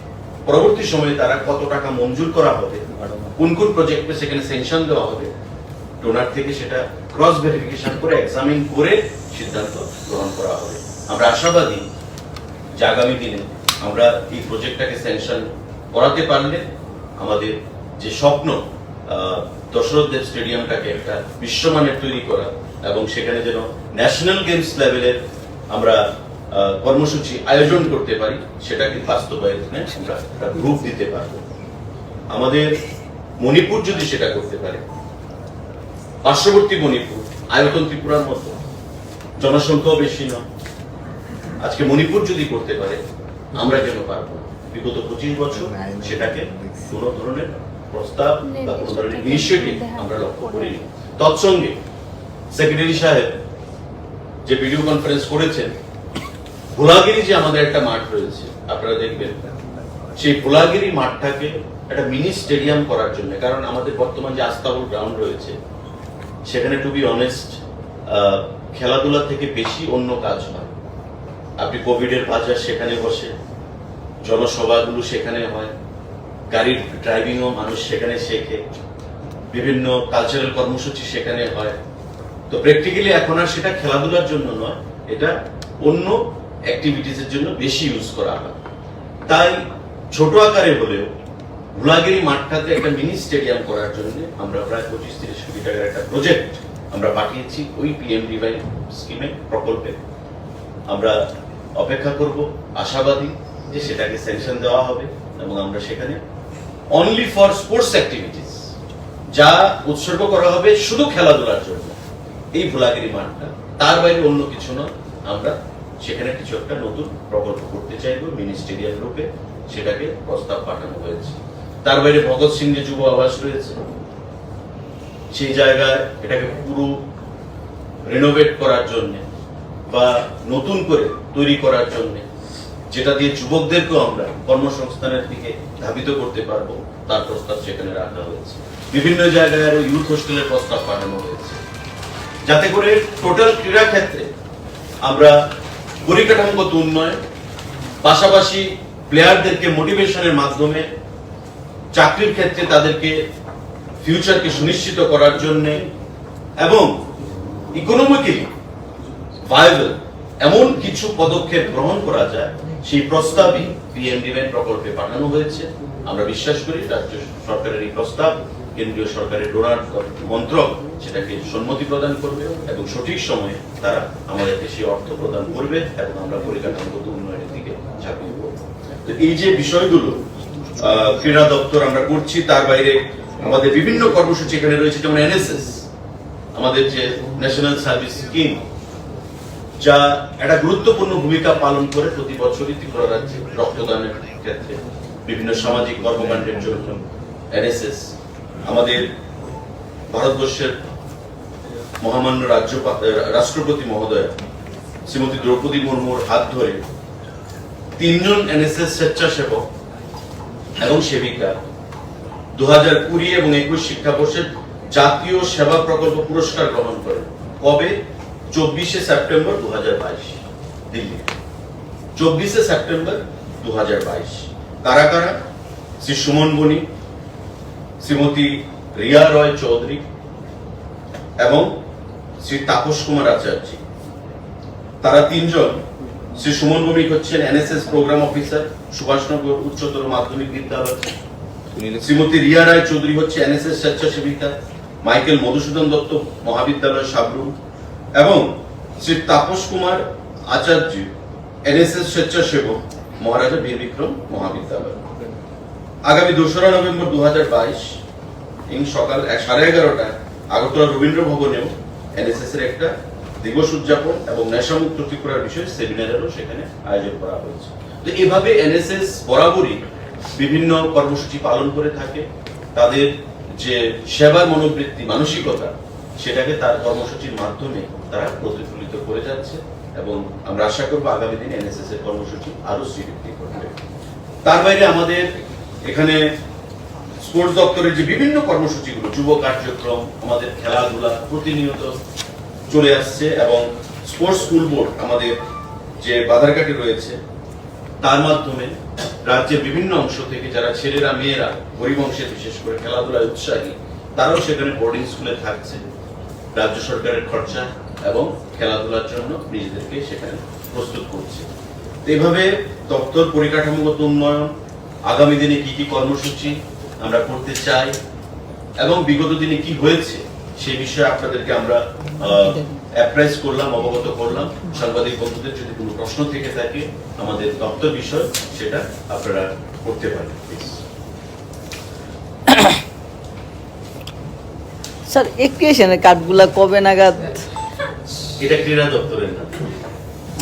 পরবর্তী সময়ে তারা কত টাকা মঞ্জুর করা হবে, কোন কোন প্রজেক্টে সেখানে স্যাংশন দেওয়া হবে, ডোনার থেকে সেটা ক্রস ভেরিফিকেশন করে এক্সামিন করে সিদ্ধান্ত গ্রহণ করা হবে। আমরা আশাবাদী যে আগামী দিনে আমরা এই প্রজেক্টটাকে স্যাংশন করাতে পারলে আমাদের যে স্বপ্ন দশরথদেব স্টেডিয়ামটাকে একটা বিশ্বমানের তৈরি করা এবং সেখানে যেন ন্যাশনাল গেমস লেভেলের আমরা কর্মসূচি আয়োজন করতে পারি, সেটাকে বাস্তবায়নে আমরা একটা গ্রুপ দিতে পারবো। আমাদের মণিপুর যদি সেটা করতে পারে, পার্শ্ববর্তী মণিপুর আয়তন ত্রিপুরার মতো, জনসংখ্যাও বেশি নয়, আজকে মণিপুর যদি করতে পারে আমরা কেন পারবো? বিগত 25 বছর সেটাকে কোন ধরনের প্রস্তাব বা কোন ধরনের ইনিশিয়েটিভ আমরা লক্ষ্য করিনি। তৎসঙ্গে সেক্রেটারি সাহেব যে ভিডিও কনফারেন্স করেছেন, ভোলাগিরি যে আমাদের একটা মাঠ রয়েছে আপনারা দেখবেন, সেই ভোলাগিরি মাঠটাকে একটা মিনি স্টেডিয়াম করার জন্য, কারণ আমাদের বর্তমান যে আস্তাবল গ্রাউন্ড রয়েছে সেখানে টু বি অনেস্ট খেলাধুলা থেকে বেশি অন্য কাজ হয়। আপনি কোভিডের বাজার সেখানে বসে, জনসভাগুলো সেখানে হয়, গাড়ির ড্রাইভিংও মানুষ সেখানে শেখে, বিভিন্ন কালচারাল কর্মসূচি সেখানে হয়। তো প্র্যাকটিক্যালি এখন আর সেটা খেলাধুলার জন্য নয়, এটা অন্য অ্যাক্টিভিটিসের জন্য বেশি ইউজ করা হয়। তাই ছোট আকারে হলেও ভোলাগিরি মাঠটাতে একটা মিনি স্টেডিয়াম করার জন্য আমরা প্রায় 25-30 কোটি টাকার একটা প্রজেক্ট আমরা পাঠিয়েছি ওই পিএম ডিভাইন স্কিমে, প্রকল্পে। আমরা অপেক্ষা করব, আশাবাদী যে সেটাকে স্যাংশন দেওয়া হবে এবং আমরা সেখানে অনলি ফর স্পোর্টস অ্যাক্টিভিটিস যা উৎসর্গ করা হবে শুধু খেলাধুলার জন্য এই ভোলাগিরি মাঠটা, তার বাইরে অন্য কিছু নয়। আমরা সেখানে কিছু একটা নতুন প্রকল্প করতে চাইব মিনি স্টেডিয়াম রূপে, সেটাকে প্রস্তাব পাঠানো হয়েছে। তার বাইরে ভগৎ সিং যে যুব আবাস রয়েছে সেই জায়গায় এটাকে পুরো রিনোভেট করার জন্য বা নতুন করে তৈরি করার জন্য, যেটা দিয়ে যুবকদেরকেও আমরা কর্মসংস্থানের দিকে ধাবিত করতে পারবো, তার প্রস্তাব সেখানে রাখা হয়েছে। বিভিন্ন জায়গায় আরো ইউথ হোস্টেলের প্রস্তাব পাঠানো হয়েছে, যাতে করে টোটাল ক্রীড়া ক্ষেত্রে আমরা পরিকাঠামোগত উন্নয়ন, পাশাপাশি প্লেয়ারদেরকে মোটিভেশনের মাধ্যমে চাকরির ক্ষেত্রে তাদেরকে ফিউচারকে সুনিশ্চিত করার জন্য এবং ইকোনমিক্যালি ভায়াবল এমন কিছু পদক্ষেপ গ্রহণ করা যায়, সেই প্রস্তাবই পিএম ডিভাইন প্রকল্পে পাঠানো হয়েছে। আমরা বিশ্বাস করি রাজ্য সরকারের এই প্রস্তাব কেন্দ্রীয় সরকারের ডোনার মন্ত্রক সেটাকে সম্মতি প্রদান করবে এবং সঠিক সময়ে তারা আমাদেরকে সেই অর্থ প্রদান করবে এবং আমরা পরিকাঠামোগত উন্নয়নের দিকে ঝাঁপিয়ে পড়ব। তো এই যে বিষয়গুলো ক্রীড়া দপ্তর আমরা করছি, তার বাইরে আমাদের বিভিন্ন কর্মসূচি এখানে রয়েছে, যেমন এনএসএস, আমাদের যে ন্যাশনাল সার্ভিস স্কিম, যা একটা গুরুত্বপূর্ণ ভূমিকা পালন করে প্রতি বছরই ত্রিপুরা রাজ্যে রক্তদানের ক্ষেত্রে বিভিন্ন সামাজিক কর্মকাণ্ডের জন্য এনএসএস আমাদের ভারতবর্ষের মহামান্য রাষ্ট্রপতি মহোদয়া শ্রীমতী দ্রৌপদী মুর্মুর হাত ধরে 3 জন এনএসএস স্বেচ্ছাসেবক এবং সেবিকা 2020 এবং 21 শিক্ষাবর্ষের জাতীয় সেবা প্রকল্প পুরস্কার গ্রহণ করেন। কবে? 24 সেপ্টেম্বর 2022 দিল্লি। 24 সেপ্টেম্বর 2022। কারা কারা? শ্রী সুমন বণিক, শ্রীমতী রিয়া রয় চৌধুরী এবং শ্রী তাপস কুমার আচার্য। তারা 3 জন। শ্রী সুমন বণিক হচ্ছেন এনএসএস প্রোগ্রাম অফিসার, সুভাষনগর উচ্চতর মাধ্যমিক বিদ্যালয়। শ্রীমতী রিয়া রায় চৌধুরী হচ্ছে এনএসএস স্বেচ্ছাসেবিকা, মাইকেল মধুসূদন দত্ত মহাবিদ্যালয় সাবরুম। এবং শ্রী তাপস কুমার আচার্য এনএসএস স্বেচ্ছাসেবক, মহারাজা বীর বিক্রম মহাবিদ্যালয়। আগামী 2রা নভেম্বর 2022 সকাল 11:30টায় আগরতলা রবীন্দ্র ভবনেও এনএসএস এর একটা দিবস উদযাপন এবং নেশামুক্ত ত্রিপুরার বিষয়ে সেমিনারেরও সেখানে আয়োজন করা হয়েছে। তো এভাবে এনএসএস বরাবরই বিভিন্ন কর্মসূচি পালন করে থাকে। তাদের যে সেবার মনোবৃত্তি, মানসিকতা, সেটাকে তার কর্মসূচির মাধ্যমে তারা প্রতিফলিত করে যাচ্ছে এবং আমরা আশা করব আগামী দিনে এনএসএস এর কর্মসূচি আরো শ্রীবৃদ্ধি করবে। তার বাইরে আমাদের এখানে স্পোর্টস দপ্তরের যে বিভিন্ন কর্মসূচিগুলো, যুব কার্যক্রম, আমাদের খেলাধুলা প্রতিনিয়ত চলে আসছে এবং স্পোর্টস স্কুল বোর্ড আমাদের যে বাধারঘাটে রয়েছে তার মাধ্যমে রাজ্যের বিভিন্ন অংশ থেকে যারা ছেলেরা মেয়েরা গরিব অংশের বিশেষ করে খেলাধুলায় উৎসাহী, তারাও সেখানে বোর্ডিং স্কুলে থাকছে রাজ্য সরকারের খরচা এবং খেলাধুলার জন্য নিজেদেরকে সেখানে প্রস্তুত করছে। এইভাবে দপ্তর পরিকাঠামোগত উন্নয়ন, আগামী দিনে কি কি কর্মসূচি আমরা করতে চাই এবং বিগত দিনে কি হয়েছে সেই বিষয়ে আপনাদেরকে আমরা অ্যাপ্রাইজ করলাম, অবগত করলাম। সাংবাদিক বন্ধুদের যদি কোনো প্রশ্ন থেকে থাকে আমাদের দপ্তর বিষয়, সেটা আপনারা করতে পারেন। স্যার এক্রিয়েশনের কার্ডগুলা কবে নাগাদ? এটা ক্রীড়া দপ্তরের না,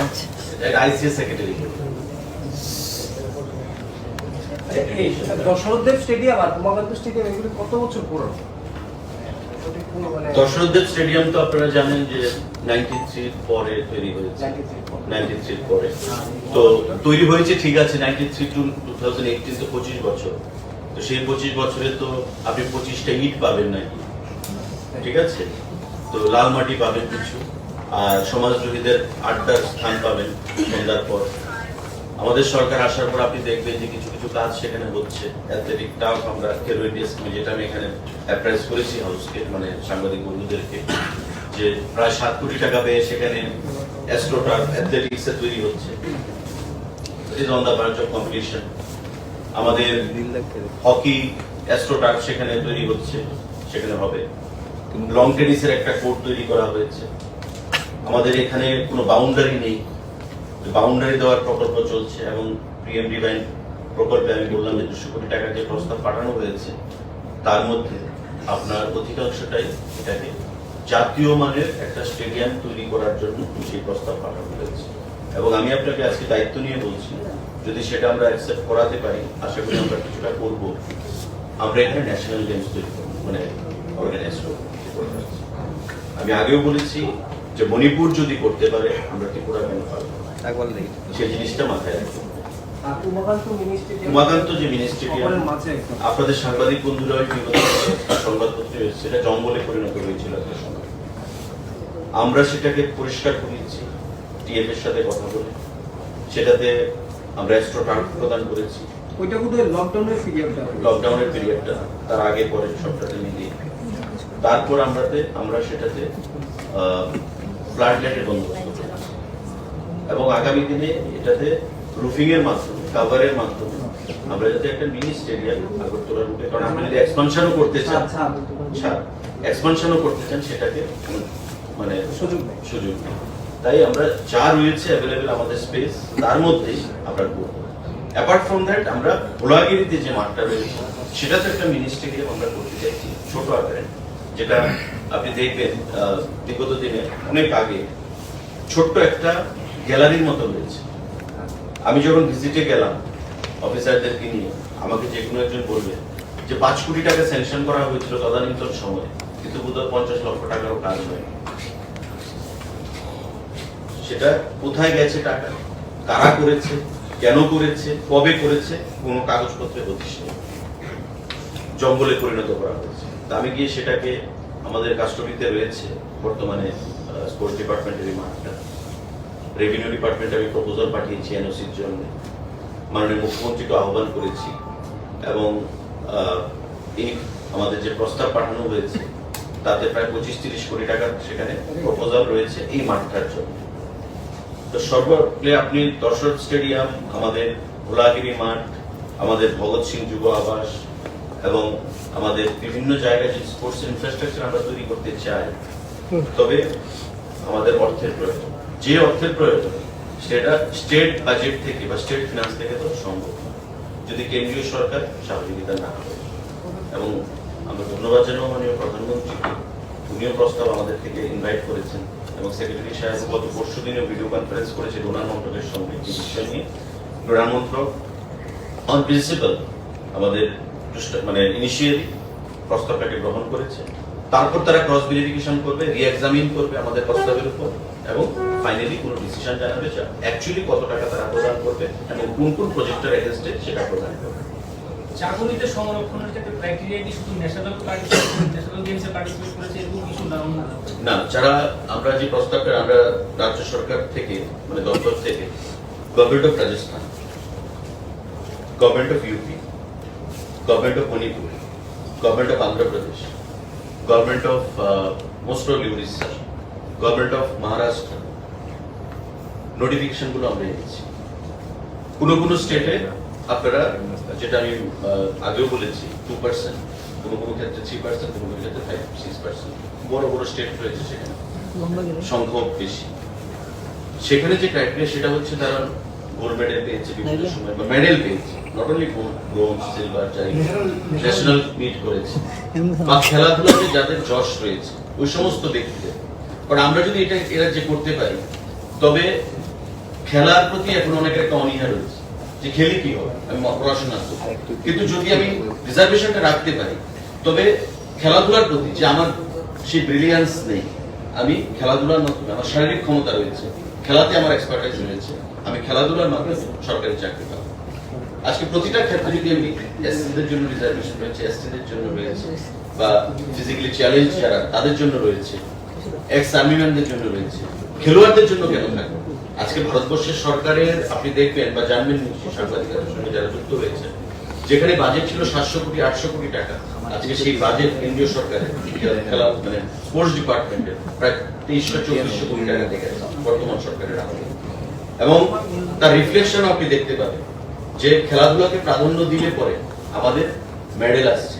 আচ্ছা, এটা আইসিএস সেক্রেটারি। দশরথদেব স্টেডিয়াম আর উমাকান্ত স্টেডিয়াম এগুলো কত বছর পুরনো? দশরথদেব স্টেডিয়াম তো আপনারা জানেন যে 93 পরে তৈরি হয়েছে। 93 পরে তো তৈরি হয়েছে, ঠিক আছে। 93 টু 2018 তো 25 বছর। তো সেই 25 বছরে তো আপনি 25টা ইট পাবেন নাকি, ঠিক আছে? তো লাল মাটি পাবেন কিছু, আর সমাজযোগীদের আড্ডার স্থান পাবেন সন্ধ্যার পর। আমাদের সরকার আসার পর আপনি দেখবেন যে কিছু কিছু কাজ সেখানে হচ্ছে। অ্যাথলেটিক টার্ফ আমরা খেলোয়াড় স্কিমে, যেটা আমি এখানে অ্যাপ্রাইজ করেছি হাউসকে, মানে সাংবাদিক বন্ধুদেরকে, যে প্রায় 7 কোটি টাকা পেয়ে সেখানে অ্যাস্ট্রো টার্ফ অ্যাথলেটিক্স এ তৈরি হচ্ছে। It is on the branch of competition. আমাদের হকি অ্যাস্ট্রো টার্ফ সেখানে তৈরি হচ্ছে, সেখানে হবে। লং টেনিসের একটা কোর্ট তৈরি করা হয়েছে। আমাদের এখানে কোনো বাউন্ডারি নেই, বাউন্ডারি দেওয়ার প্রকল্প চলছে এবং পিএমডি ব্যাংক প্রকল্পে আমি বললাম যে 200 কোটি টাকা যে প্রস্তাব পাঠানো হয়েছে, তার মধ্যে আপনার অধিকাংশটাই এটাকে জাতীয় মানের একটা স্টেডিয়াম তৈরি করার জন্য সেই প্রস্তাব পাঠানো হয়েছে। এবং আমি আপনাকে আজকে দায়িত্ব নিয়ে বলছি, যদি সেটা আমরা অ্যাকসেপ্ট করাতে পারি, আশা করি আমরা কিছুটা করব। আমরা এখানে ন্যাশনাল গেমস তৈরি করব, মানে অর্গানাইজ করব। আমি আগেও বলেছি যে মণিপুর যদি করতে পারে, আমরা ত্রিপুরা কেন পারবো? সেই জিনিসটা মাথায় রাখবো। উমাকান্ত যে মিনি স্টেডিয়াম, আপনাদের সাংবাদিক বন্ধুরা সংবাদপত্রে সেটা জঙ্গলে পরিণত হয়েছিল একটা সময়। আমরা সেটাকে পরিষ্কার করেছি টিএফ এর সাথে কথা বলে, সেটাতে আমরা এক্সট্রা টার্ফ প্রদান করেছি। ওইটা বোধহয় লকডাউনের পিরিয়ডটা, তার আগে পরে সবটাতে মিলিয়ে। তারপর আমরা সেটাতে ফ্লাড লাইটের বন্দোবস্ত করেছি এবং আগামী দিনে এটাতে রুফিং এর মাধ্যমে, কাভারের মাধ্যমে আমরা যাতে একটা মিনি স্টেডিয়াম আগরতলা রূপে, কারণ আমরা যদি এক্সপানশনও করতে চান, সেটাকে মানে সুযোগ নেই। তাই আমরা যা রয়েছে অ্যাভেলেবেল আমাদের স্পেস, তার মধ্যেই আমরা করব। অ্যাপার্ট ফ্রম দ্যাট, আমরা ভোলাগিরিতে যে মাঠটা রয়েছে সেটাতে একটা মিনি স্টেডিয়াম আমরা করতে চাইছি, ছোট আকারে, যেটা আপনি দেখবেন বিগত দিনে অনেক আগে ছোট্ট একটা গ্যালারির মতো রয়েছে। আমি যখন ভিজিটে গেলাম অফিসারদেরকে নিয়ে, আমাকে যে কোনো একজন বলবে যে 5 কোটি টাকা স্যাংশন করা হয়েছিল তদানীন্তন সময়ে, কিন্তু বোধহয় 50 লক্ষ টাকারও কাজ হয়। সেটা কোথায় গেছে টাকা, কারা করেছে, কেন করেছে, কবে করেছে, কোনো কাগজপত্রে হচ্ছে নেই, জঙ্গলে পরিণত করা হয়েছে। তা আমি গিয়ে সেটাকে আমাদের কাস্টডিতে রয়েছে বর্তমানে স্পোর্টস ডিপার্টমেন্টের মাঠটা, রেভিনিউ ডিপার্টমেন্টে আমি প্রপোজাল পাঠিয়েছি এনওসির জন্য, মাননীয় মুখ্যমন্ত্রীকে আহ্বান করেছি এবং এই আমাদের যে প্রস্তাব পাঠানো হয়েছে তাতে প্রায় 25-30 কোটি টাকার সেখানে প্রপোজাল রয়েছে এই মাঠটার জন্য। তো সর্বপ্লে আপনি দর্শক স্টেডিয়াম, আমাদের ভোলাগিরি মাঠ, আমাদের ভগৎ সিং যুব আবাস এবং আমাদের বিভিন্ন জায়গায় যে স্পোর্টস ইনফ্রাস্ট্রাকচার আমরা তৈরি করতে চাই, তবে আমাদের অর্থের প্রয়োজন। যে অর্থের প্রয়োজন সেটা স্টেট বাজেট থেকে বা স্টেট ফিনান্স থেকে তো সম্ভব না যদি কেন্দ্রীয় সরকার সহযোগিতা না করে। এবং আমরা ধন্যবাদ জানাবো মাননীয় প্রধানমন্ত্রীকে, উনিও প্রস্তাব আমাদের থেকে ইনভাইট করেছেন এবং সেক্রেটারি সাহেব গত পরশু দিনে ভিডিও কনফারেন্স করেছে ডোনার মন্ত্রকের সঙ্গে এই বিষয় নিয়ে। ডোনার মন্ত্রক অন প্রিন্সিপাল আমাদের মানে ইনিশিয়ালি প্রস্তাবটাকে গ্রহণ করেছে। তারপর তারা ক্রস ভেরিফিকেশন করবে, রি-এক্সামিন করবে আমাদের প্রস্তাবের উপর এবং ফাইনালি কোনো ডিসিশন জানাবে যে অ্যাকচুয়ালি কত টাকা তারা প্রদান করবে এবং কোন কোন প্রজেক্টের এগেইনস্টে সেটা প্রদান করবে। চাকুরিতে সংরক্ষণের ক্ষেত্রে ক্রাইটেরিয়া কি শুধু ন্যাশনাল গেমসে পার্টিসিপেট করেছে এরকম কিছু না, যারা আমরা যে প্রস্তাবটা আমরা রাজ্য সরকার থেকে মানে দপ্তর থেকে government of Rajasthan, government of UP, government of Manipur, government of Andhra Pradesh, government of most of Orissa, government of Maharashtra notification গুলো আমরা এনেছি। কোন কোন স্টেটে আপনারা, যেটা আমি আগেও বলেছি, 2%, কোন কোন ক্ষেত্রে 3%, কোন কোন ক্ষেত্রে 5-6%, বড় বড় স্টেট রয়েছে সেখানে সংখ্যা বেশি। সেখানে যে ক্রাইটেরিয়া সেটা হচ্ছে তারা গোল্ড মেডেল পেয়েছে বিভিন্ন সময় বা মেডেল পেয়েছে, নট অনলি ব্রোঞ্জ, সিলভার, যাই ন্যাশনাল মিট করেছে বা খেলাধুলাতে যাদের যশ রয়েছে ওই সমস্ত ব্যক্তিদের। কারণ আমরা যদি এটা এরা যে করতে পারি, তবে খেলার প্রতি এখন অনেকের একটা অনীহা রয়েছে যে খেলি কি হবে, আমি পড়াশোনা করব, কিন্তু যদি আমি রিজার্ভেশনটা রাখতে পারি তবে খেলাধুলার প্রতি যে আমার সেই ব্রিলিয়ান্স নেই, আমি খেলাধুলার মাধ্যমে আমার শারীরিক ক্ষমতা রয়েছে, খেলাতে আমার এক্সপার্টাইজ রয়েছে, আমি খেলাধুলার মাধ্যমে সরকারি চাকরি পাবো। আজকে প্রতিটা ক্ষেত্রে যদি আমি এসসিদের জন্য রিজার্ভেশন রয়েছে, এসটিদের জন্য রয়েছে, বা ফিজিক্যালি চ্যালেঞ্জ যারা তাদের জন্য রয়েছে, এক্স আর্মিম্যানদের জন্য রয়েছে, খেলোয়াড়দের জন্য কেন থাকবে? আজকে ভারতবর্ষের সরকারের আপনি দেখবেন বা জানবেন নিশ্চয়ই সাংবাদিকতার সঙ্গে যারা যুক্ত হয়েছে, যেখানে বাজেট ছিল 700 কোটি 800 কোটি টাকা, আজকে সেই বাজেট কেন্দ্রীয় সরকারের খেলা মানে স্পোর্টস ডিপার্টমেন্টের প্রায় 2300-2400 কোটি টাকা থেকে বর্তমান সরকারের আমলে। এবং তার রিফ্লেকশন আপনি দেখতে পাবেন যে খেলাধুলাকে প্রাধান্য দিলে পরে আমাদের মেডেল আসছে,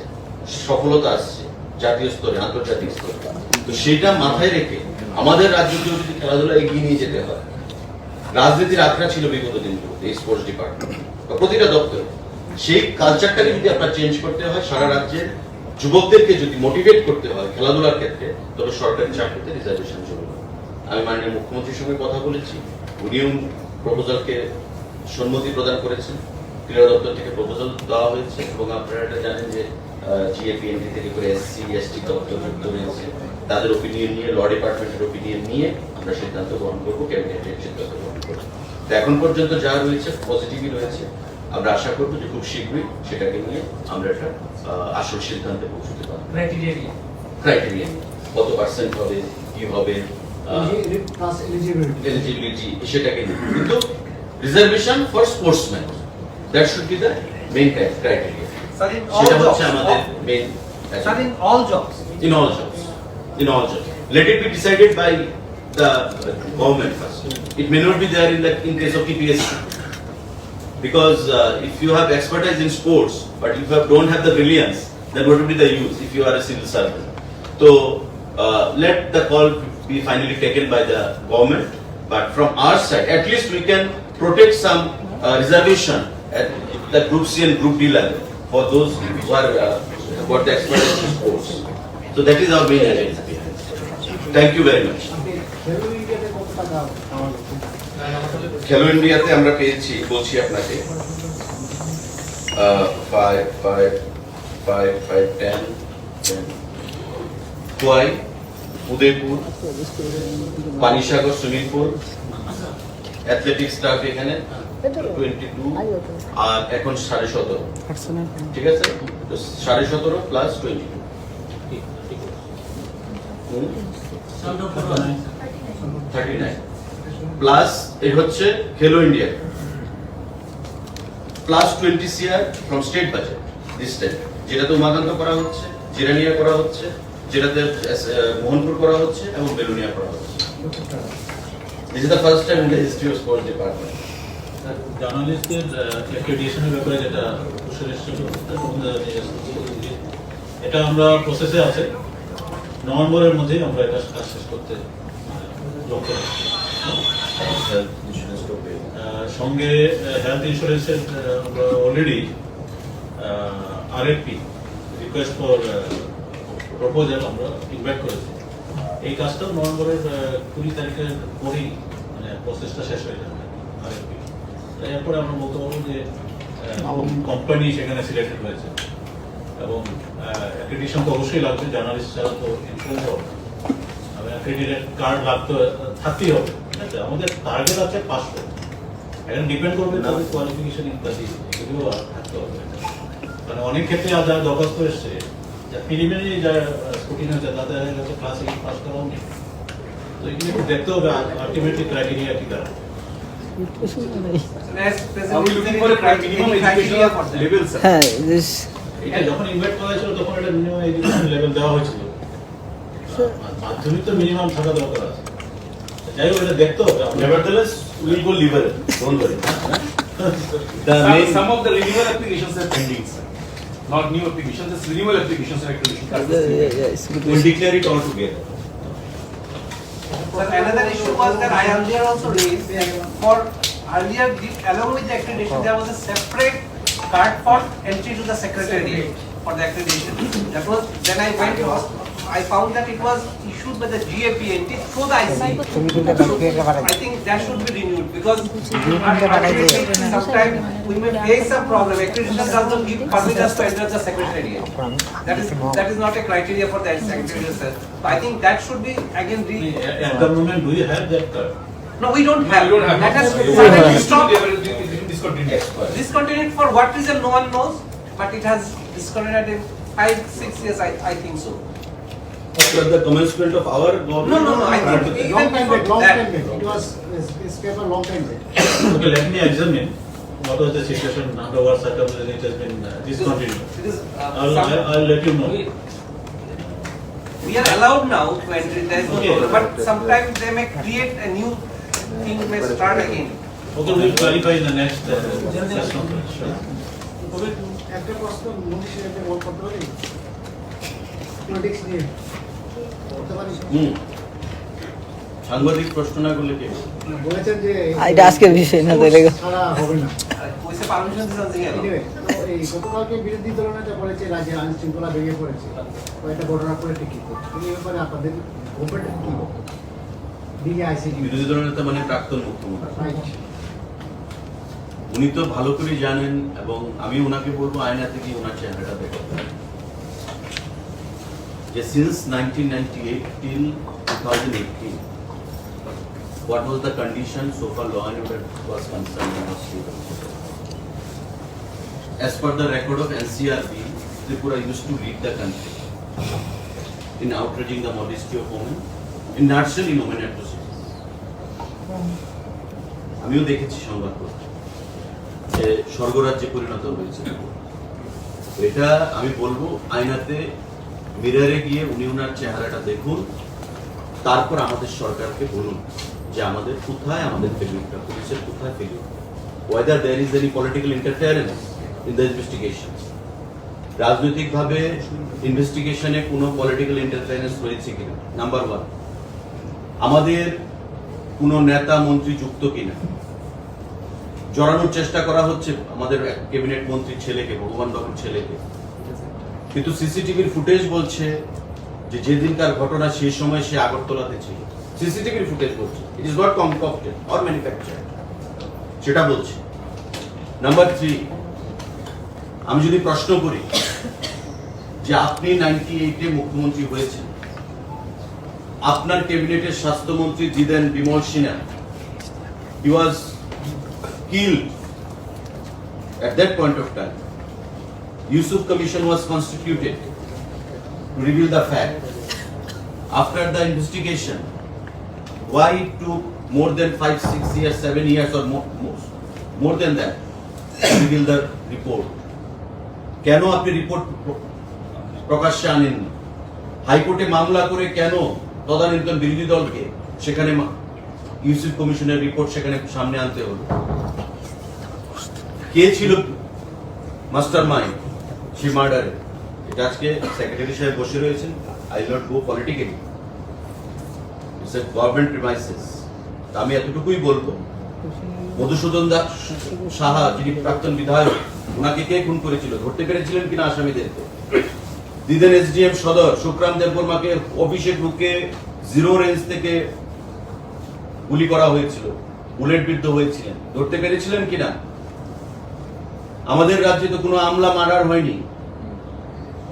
সফলতা আসছে জাতীয় স্তরে, আন্তর্জাতিক স্তরে। তো সেটা মাথায় রেখে আমাদের রাজ্যকেও যদি খেলাধুলা এগিয়ে নিয়ে যেতে হয়, রাজনীতির আখড়া ছিল বিগত দিনগুলোতে এই স্পোর্টস ডিপার্টমেন্ট বা প্রতিটা দপ্তরে, সেই কালচারটাকে যদি আপনার চেঞ্জ করতে হয়, সারা রাজ্যের যুবকদেরকে যদি মোটিভেট করতে হয় খেলাধুলার ক্ষেত্রে, তবে সরকারি চাকরিতে রিজার্ভেশন জরুরি। আমি মাননীয় মুখ্যমন্ত্রীর সঙ্গে কথা বলেছি, উনিও প্রপোজালকে সম্মতি প্রদান করেছেন, ক্রীড়া দপ্তর থেকে প্রপোজাল দেওয়া হয়েছে এবং আপনারা এটা জানেন যে জিএপিএনটি থেকে করে এসসি এসটি দপ্তর যুক্ত হয়েছে, তাদের ওপিনিয়ন নিয়ে, ল ডিপার্টমেন্টের ওপিনিয়ন নিয়ে আমরা সিদ্ধান্ত গ্রহণ করবো, ক্যাবিনেটের সিদ্ধান্ত গ্রহণ করবো। তো এখন পর্যন্ত যা রয়েছে পজিটিভই রয়েছে, আমরা আশা করবো যে খুব শীঘ্রই সেটাকে নিয়ে আমরা একটা আসল সিদ্ধান্তে পৌঁছতে পারবো। ক্রাইটেরিয়া কত পার্সেন্ট হবে, কি হবে, এলিজিবিলিটি সেটাকে নিয়ে, কিন্তু reservation for sportsman, that should be the main criteria. সেটা হচ্ছে আমাদের main. in all jobs. In all jobs. In all jobs. Let it be decided by the government first. It may not be there in case of TPSC. Because if you have expertise in sports, but if you don't have the brilliance, then what will be the use if you are a civil servant? So let the call be finally taken by the government. But from our side, at least we can protect some reservation at the Group C and Group D level for those who are got the expertise in sports. So that is our main agenda. Thank you very much. খেলো ইন্ডিয়াতে আমরা পেয়েছি, বলছি আপনাকে 5, 5, 5, 5, 10, কোয়াই, Udaipur, Panisagar swimming pool, athletics staff এখানে 22 আর এখন 17.5, ঠিক আছে? তো 17.5 প্লাস 22 39 প্লাস এই হচ্ছে খেলো India plus 20 CR from state budget this time, যেটাতে উমাকান্ত করা হচ্ছে, জিরানিয়া করা হচ্ছে, যেটাতে মোহনপুর করা হচ্ছে এবং বেলুনিয়া করা হচ্ছে। This is the first time in the history of sports department. জার্নালিস্টদের অ্যাক্রেডিটেশনের ব্যাপারে যেটা কোশ্চেন ছিল এটা আমরা প্রসেসে আছে, নভেম্বরের মধ্যেই আমরা এটা কাজ শেষ করতে লক্ষ্য রাখছি। সঙ্গে হেলথ ইন্স্যুরেন্সের আমরা already RFP request for proposal আমরা ইনভাইট করেছি। এই কাজটাও নভেম্বরের 20 তারিখের পরেই মানে প্রসেসটা শেষ হয়ে যাবে RFP। এরপরে আমরা বলতে পারবো যে কোম্পানি সেখানে সিলেক্টেড হয়েছে এবং অ্যাক্রেডিটেশন তো অবশ্যই লাগবে, জার্নালিস্ট ছাড়া তো ইনফ্লুয়েন্স হবে না, অ্যাক্রেডিটেড কার্ড থাকতেই হবে, ঠিক আছে? আমাদের টার্গেট আছে 500, এখন ডিপেন্ড করবে তাদের কোয়ালিফিকেশন ইত্যাদি, এগুলো থাকতে হবে। মানে অনেক ক্ষেত্রে যারা দরখাস্ত এসছে প্রিলিমিনারি যারা স্কুটিন হয়েছে তাদের কাছে ক্লাস 8 পাস করাও নেই, তো এগুলো একটু দেখতে হবে আলটিমেটলি ক্রাইটেরিয়া কি দাঁড়ায়। হ্যাঁ এটা যখন ইনভাইট করা হয়েছিল তখন এটা মিনিমাম এডুকেশন লেভেল দেওয়া হয়েছিল, মাধ্যমিক তো মিনিমাম থাকা দরকার আছে। যাই হোক এটা দেখতে হবে। Nevertheless, we will go liberal. Don't worry. Some of the renewal applications are pending, sir. Not new applications, it's renewal applications are actually. We'll declare it all together. Sir, another issue was that I earlier also raised for earlier along with the accreditation there was a separate card for entry to the secretariat for the accreditation. That was then I went to I found that it was issued by the GAPNT through the IC. I think that should be renewed because sometimes we may face some problem. Accreditation does not give permit us to enter the secretariat. That is not a criteria for the secretariat. So I think that should be again At the moment, do you have that card? No, we don't have. We don't have. That has You suddenly stopped. discontinued. Discontinued for what reason no one knows, but it has discontinued in 5-6 years I think so. After the commencement of our government. No, I think Long time back, long that- time back. It was this paper long time back. Okay, let me examine what was the situation under what circumstances it has been discontinued. Because I'll let you know. we are allowed now to enter, there is no Okay. problem, but sometimes they may create a new thing may start again. Okay, we'll clarify in the next press conference. Sure. একটা প্রশ্ন মোদি সাহেবকে বল করতে পারি politics নিয়ে করতে পারি সাংবাদিক প্রশ্ন না করলে কি হবে? বলেছেন যে এটা আজকের বিষয় না তাহলে সারা হবে না কইছে পারমিশন দিতে গেল Anyway, তো এই গতকালকে বিরোধী দলনেতা বলেছে রাজ্যে আইন শৃঙ্খলা ভেঙে পড়েছে কয়েকটা ঘটনা করে টিকিট করছে এই ব্যাপারে আপনাদের গভর্নমেন্ট কি বলবে দিকে আইসিটি বিরোধী দলের নেতা মানে প্রাক্তন মুখ্যমন্ত্রী, উনি তো ভালো করে জানেন এবং আমি ওনাকে বলবো আয়না থেকে ওনার চেহারাটা দেখতে যে since 1998 till 2018 what was the condition so far law and order was concerned in our state. As per the record of NCRB, Tripura used to lead the country in outraging the modesty of women, in nurturing women atrocities. আমিও দেখেছি সংবাদপত্রে যে স্বর্গরাজ্যে পরিণত হয়েছে। এটা আমি বলবো আয়নাতে মিররে গিয়ে উনি ওনার চেহারাটা দেখুন, তারপর আমাদের সরকারকে বলুন যে আমাদের কোথায় আমাদের ফেলিউরটা, পুলিশের কোথায় failure, whether there is any political interference in the investigation. রাজনৈতিকভাবে ইনভেস্টিগেশনে কোনো পলিটিক্যাল ইন্টারফারেন্স রয়েছে কিনা, নাম্বার 1। আমাদের কোনো নেতা মন্ত্রী যুক্ত কিনা, জড়ানোর চেষ্টা করা হচ্ছে আমাদের ক্যাবিনেট মন্ত্রীর ছেলেকে, ভগবান বাবুর ছেলেকে, কিন্তু সিসিটিভির ফুটেজ বলছে যে যেদিনকার ঘটনা সেই সময় সে আগরতলাতে ছিল। সিসিটিভির ফুটেজ বলছে, it is not connected or manufactured, সেটা বলছে। নাম্বার 3, আমি যদি প্রশ্ন করি যে আপনি 98-এ মুখ্যমন্ত্রী হয়েছেন, আপনার ক্যাবিনেটের স্বাস্থ্যমন্ত্রী জিদেন Bimal Sinha, he was killed at that point of time. Yusuf Commission was constituted to reveal the fact. After the investigation, why it took more than 5, 6 years, 7 years or more than that to reveal the report? কেন আপনি report প্রকাশ্যে আনেননি? হাইকোর্টে মামলা করে কেন তদানীন্তন বিরোধী দলকে সেখানে ইউসুফ কমিশনের রিপোর্ট সেখানে সামনে আনতে হলো? কে ছিল মাস্টার মাইন্ড সেই মার্ডারে? এটা আজকে সেক্রেটারি সাহেব বসে রয়েছেন। I will not go politically, it's a government premises. আমি এতটুকুই বলবো, মধুসূদন দাস সাহা যিনি প্রাক্তন বিধায়ক, ওনাকে কে খুন করেছিল? ধরতে পেরেছিলেন কিনা আসামিদেরকে? দিদেন এসডিএম সদর শুক্রাম দেববর্মাকে অফিসে ঢুকে 0 রেঞ্জ থেকে গুলি করা হয়েছিল, বুলেট বিদ্ধ হয়েছিলেন, ধরতে পেরেছিলেন কিনা? আমাদের রাজ্যে তো কোনো আমলা মার্ডার হয়নি,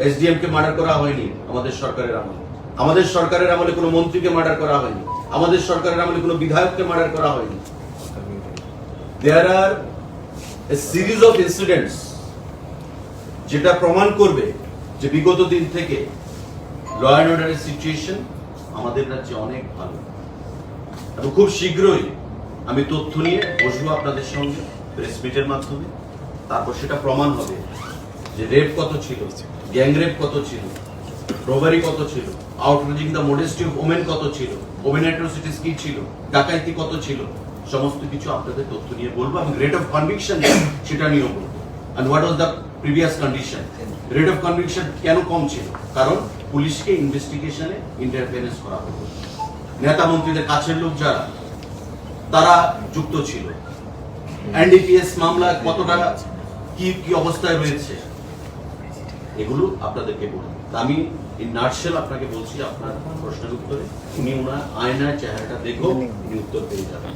এসডিএম কে মার্ডার করা হয়নি আমাদের সরকারের আমলে। আমাদের সরকারের আমলে কোনো মন্ত্রীকে মার্ডার করা হয়নি, আমাদের সরকারের আমলে কোনো বিধায়ককে মার্ডার করা হয়নি। দেয়ার আর এ সিরিজ অফ ইনসিডেন্টস যেটা প্রমাণ করবে যে বিগত দিন থেকে ল অ্যান্ড অর্ডারের সিচুয়েশন আমাদের রাজ্যে অনেক ভালো। এবং খুব শীঘ্রই আমি তথ্য নিয়ে বসবো আপনাদের সঙ্গে প্রেস মিটের মাধ্যমে, তারপর সেটা প্রমাণ হবে যে রেপ কত ছিল, গ্যাং রেপ কত ছিল, রোবারি কত ছিল, আউটরিচিং দ্য মডেস্টি অফ ওমেন কত ছিল, ওমেন অ্যাট্রোসিটিস কি ছিল, ডাকাইতি কত ছিল, সমস্ত কিছু আপনাদের তথ্য নিয়ে বলবো। এবং রেট অফ কনভিকশন সেটা নিয়েও বলবো। And what was the previous condition? Rate of conviction কেন কম ছিল? কারণ পুলিশকে ইনভেস্টিগেশনে ইন্টারফারেন্স করা হলো। নেতা মন্ত্রীদের কাছের লোক যারা, তারা যুক্ত ছিল। এনডিপিএস মামলা কতটা কি কি অবস্থায় রয়েছে, এগুলো আপনাদেরকে বলবো। আমি ইন নাটশেল আপনাকে বলছি, আপনার প্রশ্নের উত্তরে উনি ওনার আয়নার চেহারাটা দেখো, উনি উত্তর পেয়ে যাবেন।